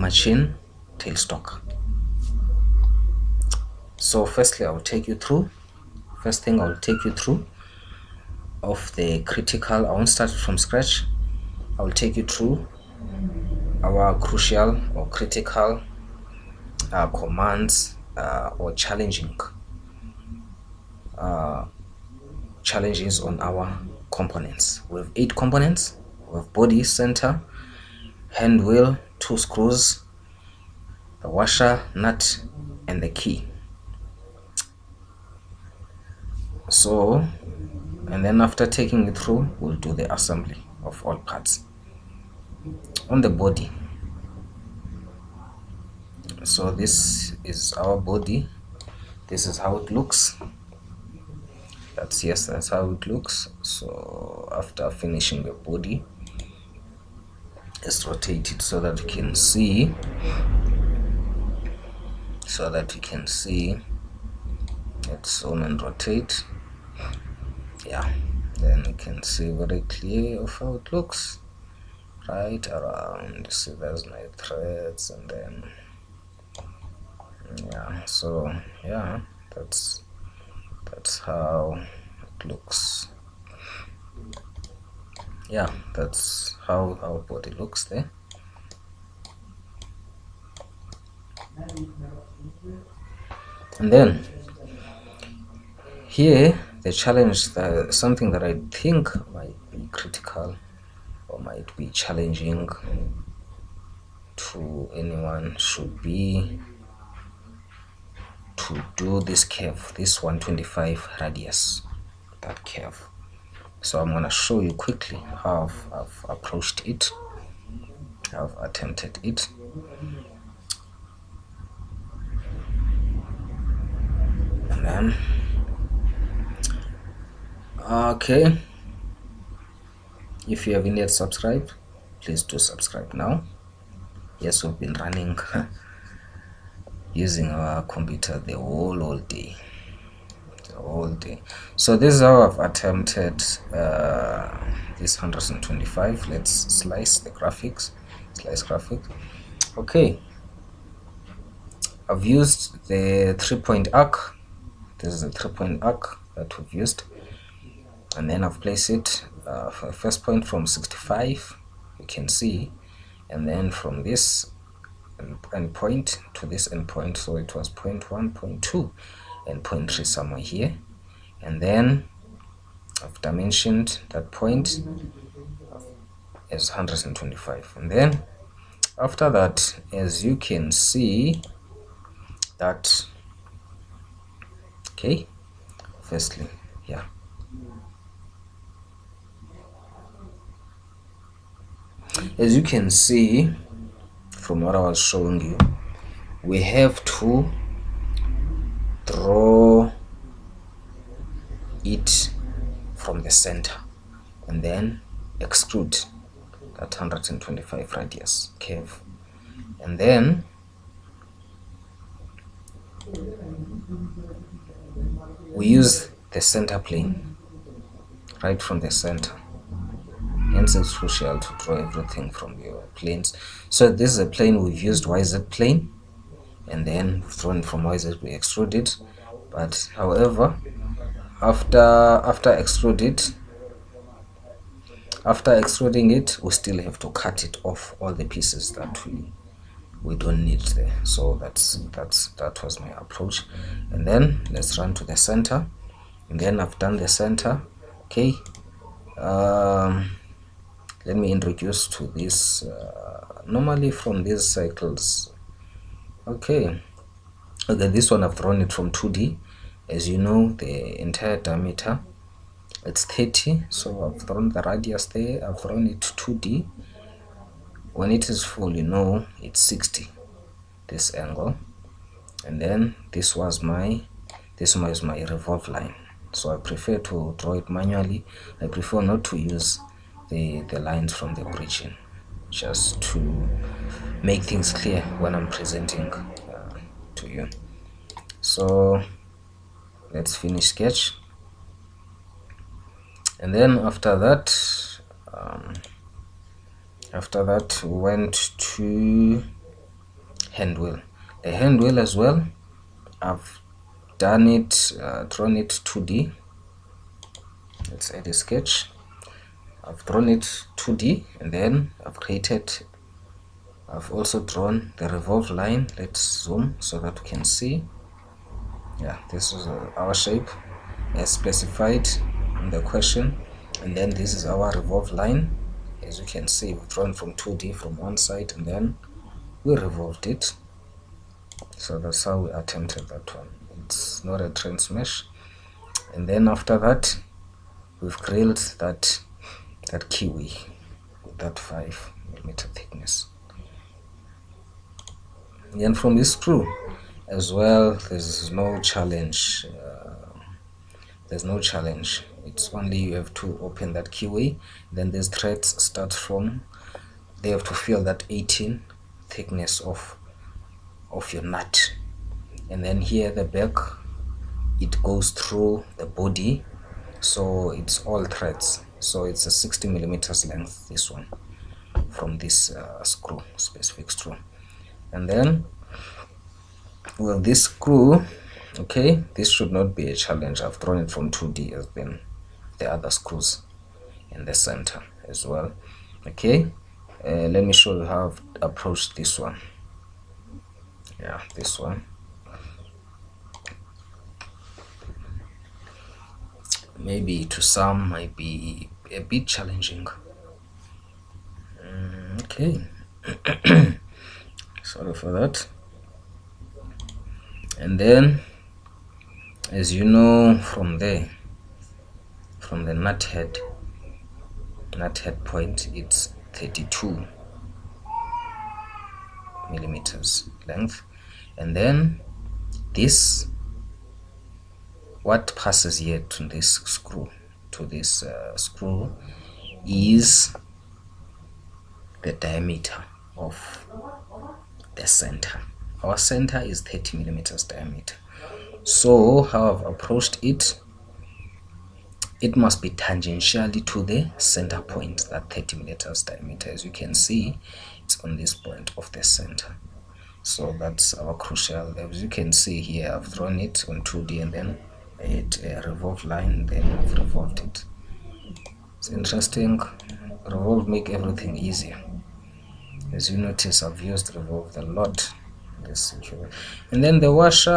machine tailstock. So firstly, I'll take you through. First thing I'll take you through of the critical. I won't start from scratch. I'll take you through our crucial or critical commands or challenging challenges on our components. We have 8 components. We have body, center, hand wheel, 2 screws, the washer, nut, and the key. So, and then after taking it through, we'll do the assembly of all parts. On the body, so this is our body. This is how it looks. That's how it looks. So after finishing the body, let's rotate it so that you can see. Let's on and rotate. Yeah, then you can see very clear of how it looks right around. See, there's my threads, and then yeah, so yeah, that's how it looks. Yeah, that's how our body looks there. And then here the challenge, something that I think might be critical or might be challenging to anyone should be to do this curve, this 125 radius, that curve. So I'm going to show you quickly how I've approached it, I've attempted it. And then okay, if you haven't yet subscribed, please do subscribe now. Yes, we've been running using our computer the whole day. So this is how I've attempted this 125. Let's slice the graphics. Okay, I've used the 3-point arc. This is the 3-point arc that we've used, and then I've placed it first point from 65, you can see, and then from this end point to this end point, so it was 0.1, 0.2, and 0.3 somewhere here. And then I've dimensioned that point as 125. And then after that, as you can see that, okay, firstly, yeah, as you can see from what I was showing you, we have to draw it from the center and then extrude that 125 radius curve, and then we use the center plane right from the center. Hence it's crucial to draw everything from your planes. So this is a plane, we've used YZ plane, and then drawn from YZ we extrude it. But however, after extruding it, we still have to cut it off, all the pieces that we don't need there. So that was my approach. And then let's run to the center, and then I've done the center. Okay, let me introduce to this normally from these cycles. Okay, this one I've drawn it from 2D. As you know, the entire diameter, it's 30, so I've drawn the radius there. I've drawn it 2D. When it is full, you know, it's 60, this angle. And then this was my revolve line. So I prefer to draw it manually. I prefer not to use the lines from the origin, just to make things clear when I'm presenting to you. So let's finish sketch, and then after that we went to hand wheel. The hand wheel as well, I've done it, drawn it 2D. Let's add a sketch. I've drawn it 2D, and then I've also drawn the revolve line. Let's zoom so that we can see. Yeah, this is our shape as specified in the question, and then this is our revolve line. As you can see, we've drawn from 2D from one side, and then we revolved it. So that's how we attempted that one. It's not a trans mesh. And then after that, we've grilled that kiwi with that 5mm thickness. And from this screw as well, there's no challenge. It's only you have to open that kiwi, then these threads start from, they have to feel that 18 thickness of your nut, and then here the back, it goes through the body, so it's all threads. So it's a 60mm length, this one, from this specific screw. And then with this screw, okay, this should not be a challenge. I've drawn it from 2D as then the other screws in the center as well. Okay, let me show you how I've approached this one. Yeah, this one. Maybe to some might be a bit challenging. Okay. Sorry for that. And then, as you know, from there, from the nut head point, it's 32mm length, and then this, what passes here to this screw, is the diameter of the center. Our center is 30mm diameter. So how I've approached it, it must be tangentially to the center point, that 30mm diameter. As you can see, it's on this point of the center. So that's our crucial. As you can see here, I've drawn it on 2D, and then a revolve line, then I've revolved it. It's interesting. Revolve make everything easier. As you notice, I've used revolve a lot. And then the washer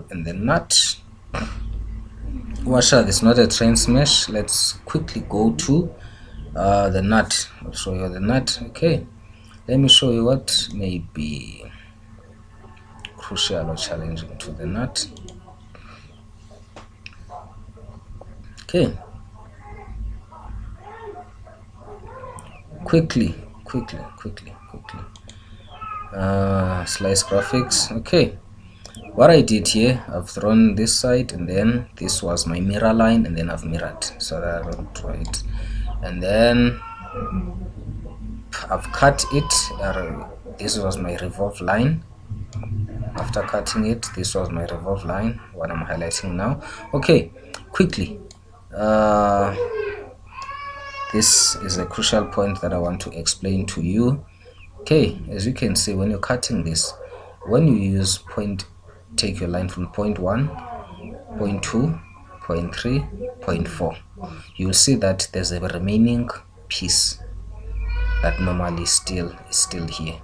and the nut. Washer is not a trans mesh. Let's quickly go to the nut. I'll show you the nut. Okay, let me show you what may be crucial or challenging to the nut. Okay, quickly. Slice graphics. Okay, what I did here, I've drawn this side, and then this was my mirror line, and then I've mirrored so that I don't draw it, and then I've cut it. This was my revolve line. After cutting it, this was my revolve line, what I'm highlighting now. Okay, quickly, this is a crucial point that I want to explain to you. Okay, as you can see, when you're cutting this, when you use take your line from point 1, point 2, point 3, point 4, you'll see that there's a remaining piece that normally is still here.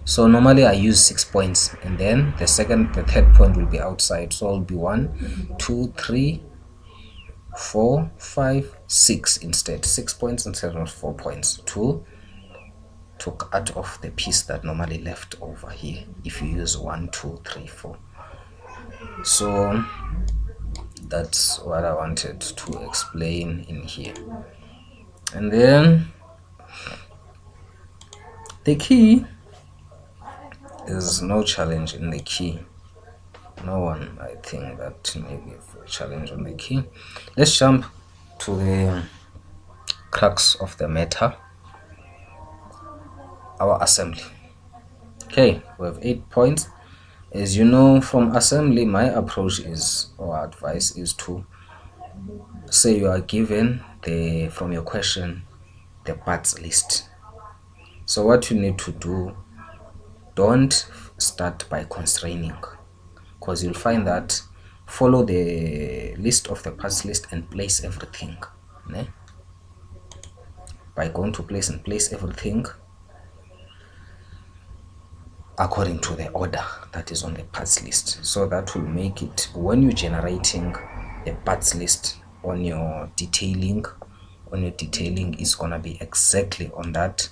So normally I use 6 points, and then the third point will be outside. So it'll be 1, 2, 3, 4, 5, 6 instead. 6 points instead of 4 points to cut off the piece that normally left over here if you use 1, 2, 3, 4. So that's what I wanted to explain in here. And then the key, there's no challenge in the key. No one, I think, that maybe a challenge on the key. Let's jump to the crux of the matter, our assembly. Okay, we have 8 points. As you know, from assembly, my approach is, or advice is, to say you are given from your question the parts list. So what you need to do don't start by constraining, because you'll find that follow the list of the parts list and place everything, né? By going to place and place everything according to the order that is on the parts list. So that will make it, when you're generating a parts list on your detailing, it's gonna be exactly on that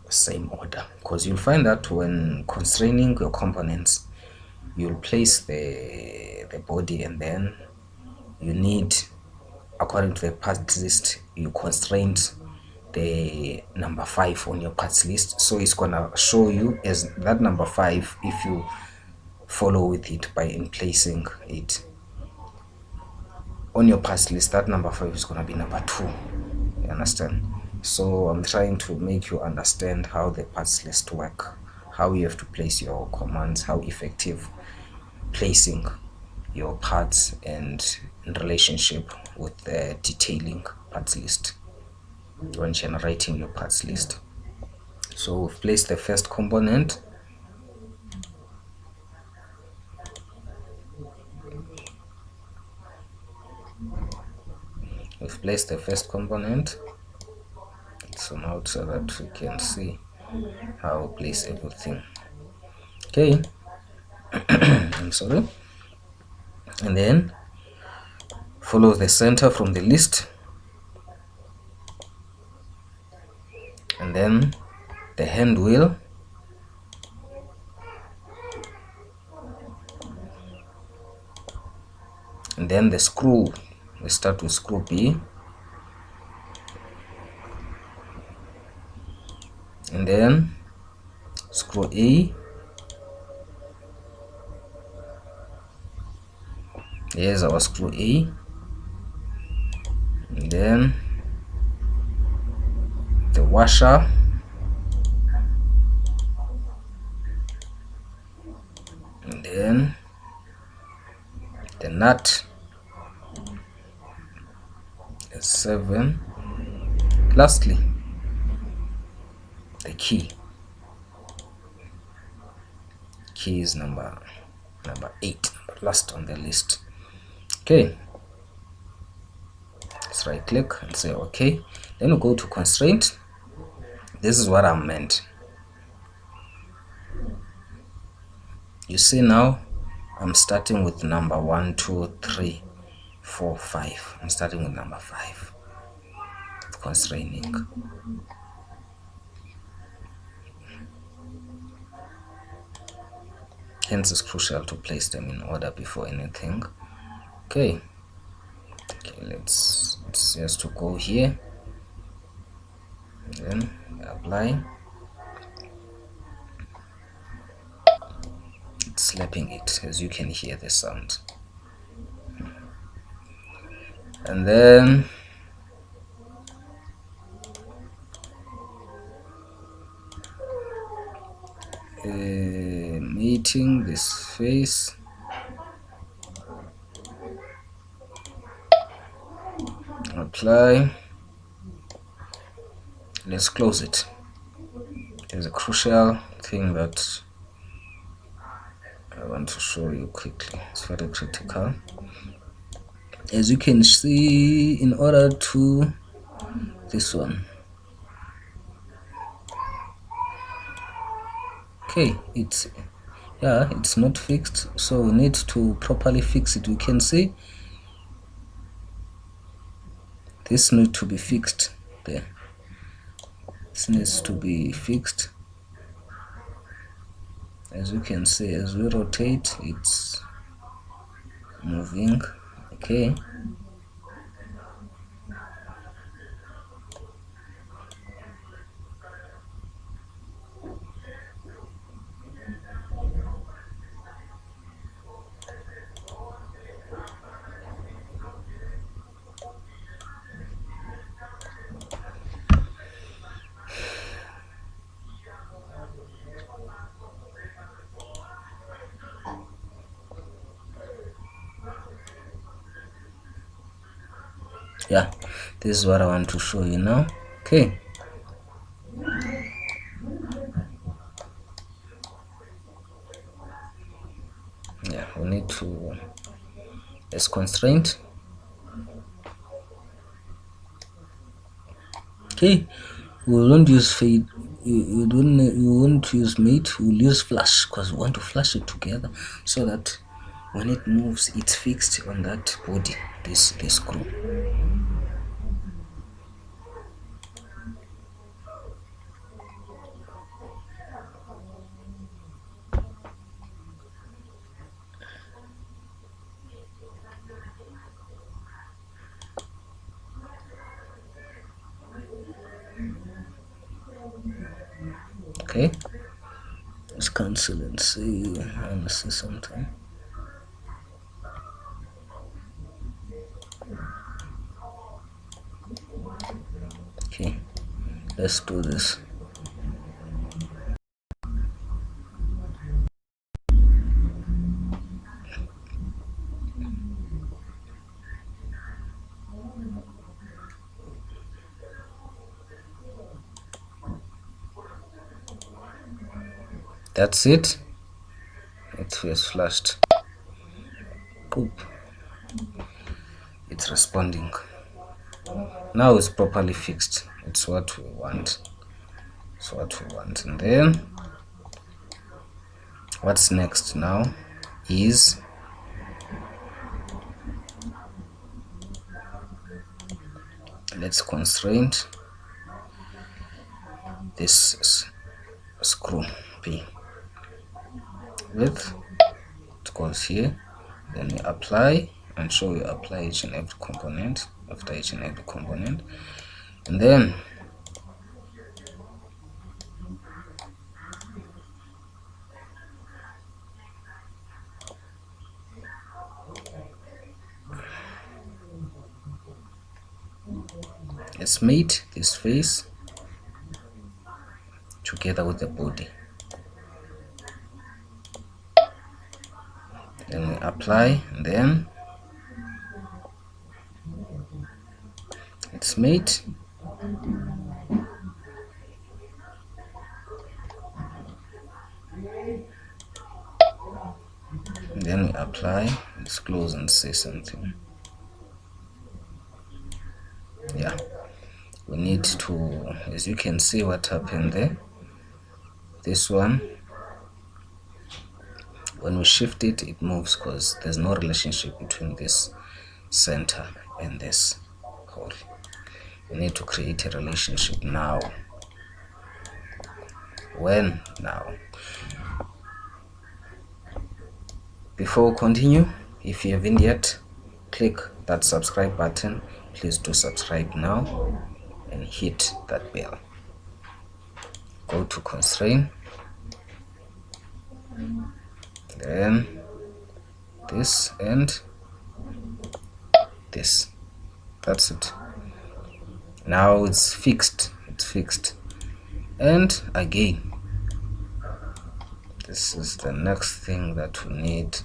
same order. Because you'll find that when constraining your components, you'll place the body, and then you need, according to the parts list, you constrained the number 5 on your parts list, so it's gonna show you as that number 5 if you follow with it by placing it on your parts list. That number 5 is gonna be number 2. You understand? So I'm trying to make you understand how the parts list work, how you have to place your commands, how effective placing your parts and in relationship with the detailing parts list when generating your parts list. So we've placed the first component. So now, so that we can see how we place everything. Okay. I'm sorry. And then follow the center from the list, and then the hand wheel, and then the screw. We start with screw B, and then screw A. Here's our screw A, and then the washer, and then the nut is 7. Lastly, the key. Key is number 8, last on the list. Okay, let's right click and say okay. Then we go to constraint. This is what I meant. You see now I'm starting with number 1, 2, 3, 4, 5. I'm starting with number 5, constraining. Hence it's crucial to place them in order before anything. Okay, let's just to go here, then apply. It's slapping it, as you can hear the sound. And then meeting this face, apply. Let's close it. There's a crucial thing that I want to show you quickly. It's very critical. As you can see, in order to this one, okay, it's not fixed, so we need to properly fix it. We can see this needs to be fixed there. This needs to be fixed. As you can see, as we rotate, it's moving. Okay, yeah, this is what I want to show you now. Okay, we need to, as constraint. Okay, we won't use fade. We won't use mate. We'll use flush because we want to flush it together so that when it moves, it's fixed on that body. This screw. Okay, let's cancel and see. I want to see something. Okay, let's do this. That's it. It was flashed. Boop. It's responding. Now it's properly fixed. It's what we want. It's what we want. And then what's next now is let's constrain this screw P width. It goes here. Then you apply and show you apply each and every component after each and every component, and then let's mate this face together with the body. Then we apply, and then it's mate. And then we apply. Let's close and say something. Yeah, we need to, as you can see what happened there, this one, when we shift it, it moves because there's no relationship between this center and this hole. We need to create a relationship now. When? Now. Before we continue, if you haven't yet, click that subscribe button. Please do subscribe now and hit that bell. Go to constraint, then this and this. That's it. Now it's fixed. It's fixed. And again, this is the next thing that we need.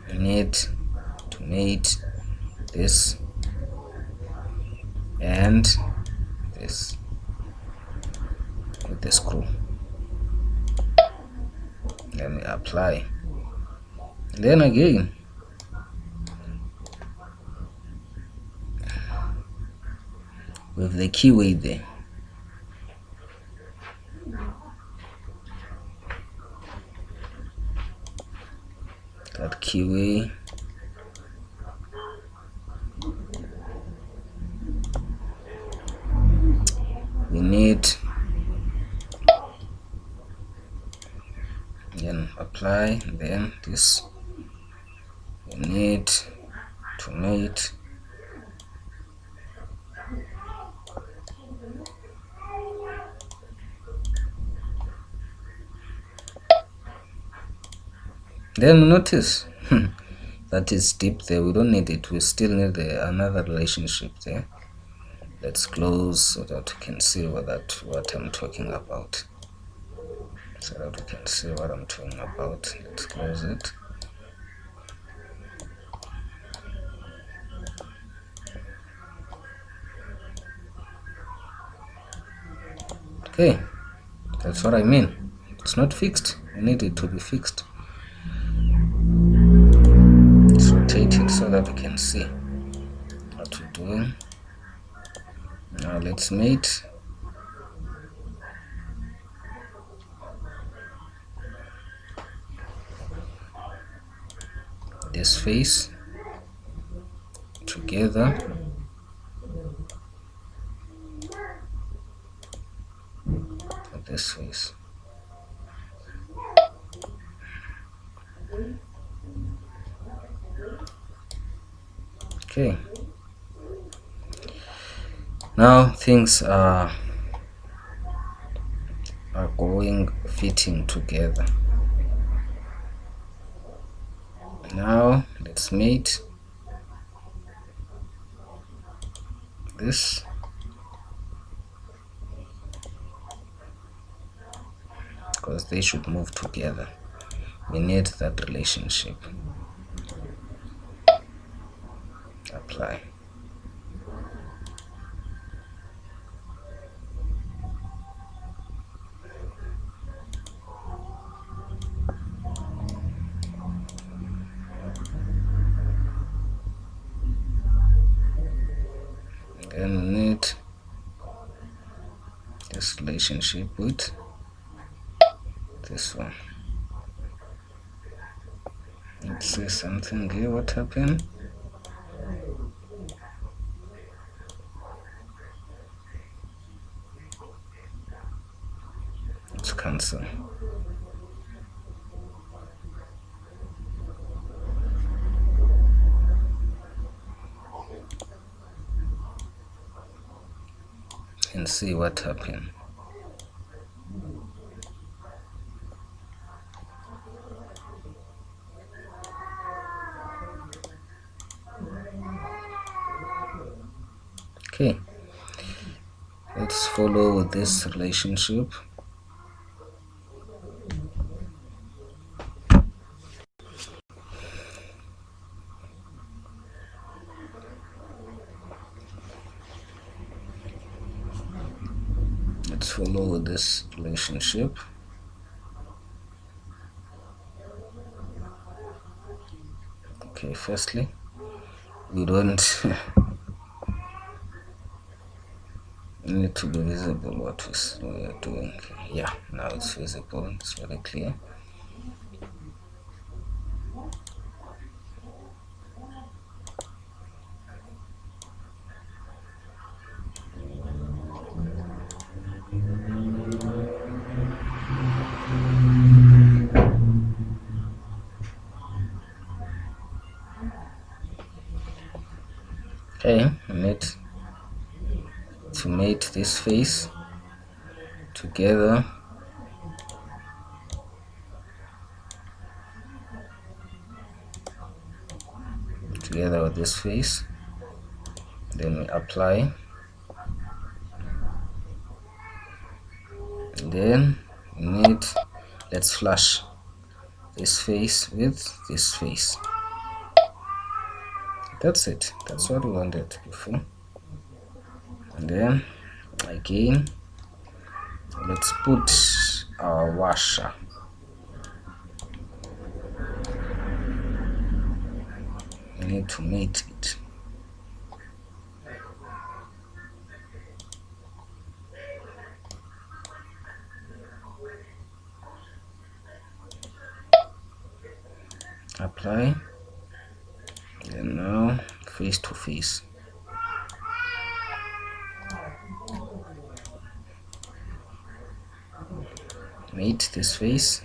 We need to mate this and this with the screw. Then we apply. Then again, with the keyway there, that keyway, we need, then apply, then this, we need to mate then notice that is deep there. We don't need it. We still need another relationship there. Let's close so that we can see what I'm talking about. So that we can see what I'm talking about. Let's close it. Okay, That's what I mean. It's not fixed. You need it to be fixed. Let's rotate it so that we can see what we're doing. Now let's mate this face together with this face. Okay. Now things are fitting together. Now let's mate this because they should move together. We need that relationship. Apply. Then we need this relationship with this one. Let's see something here. What happened? Let's cancel. And see what happened. Okay, let's follow this relationship. Let's follow this relationship. Okay, firstly, we don't need to be visible what we are doing. Yeah, now it's visible, it's very clear. Okay, I need to mate this face together with this face. Then we apply, and then we need, let's flush this face with this face. That's it. That's what we wanted before. And then again, let's put our washer. We need to mate it. Apply. And now face to face. Mate this face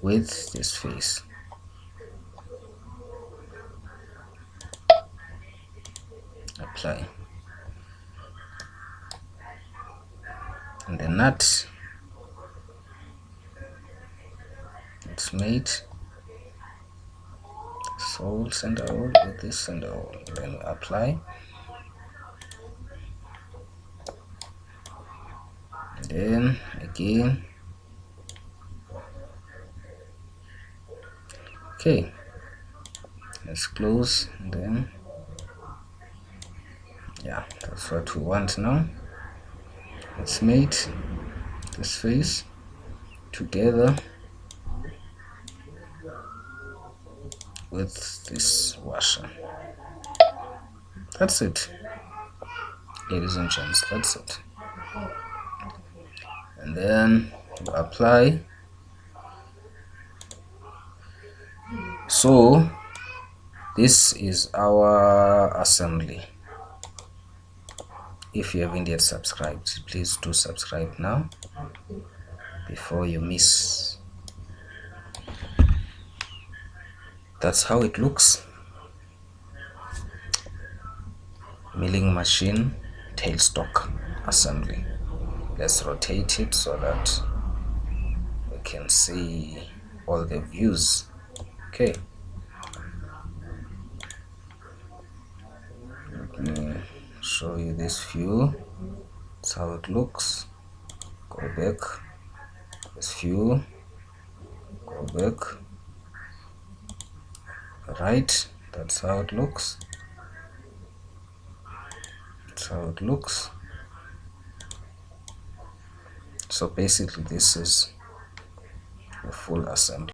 with this face. Apply. And the nut, it's mate sole center hole with this center hole. Then apply. And then again. Okay, let's close and then Yeah, that's what we want now. Let's mate this face together with this washer. That's it, ladies and gents, that's it. And then you apply. So this is our assembly. If you haven't yet subscribed, please do subscribe now before you miss. That's how it looks. Milling machine tailstock assembly. Let's rotate it so that we can see all the views. Okay, let me show you this view. That's how it looks. Go back, this view, go back, right, that's how it looks. That's how it looks. So basically this is the full assembly.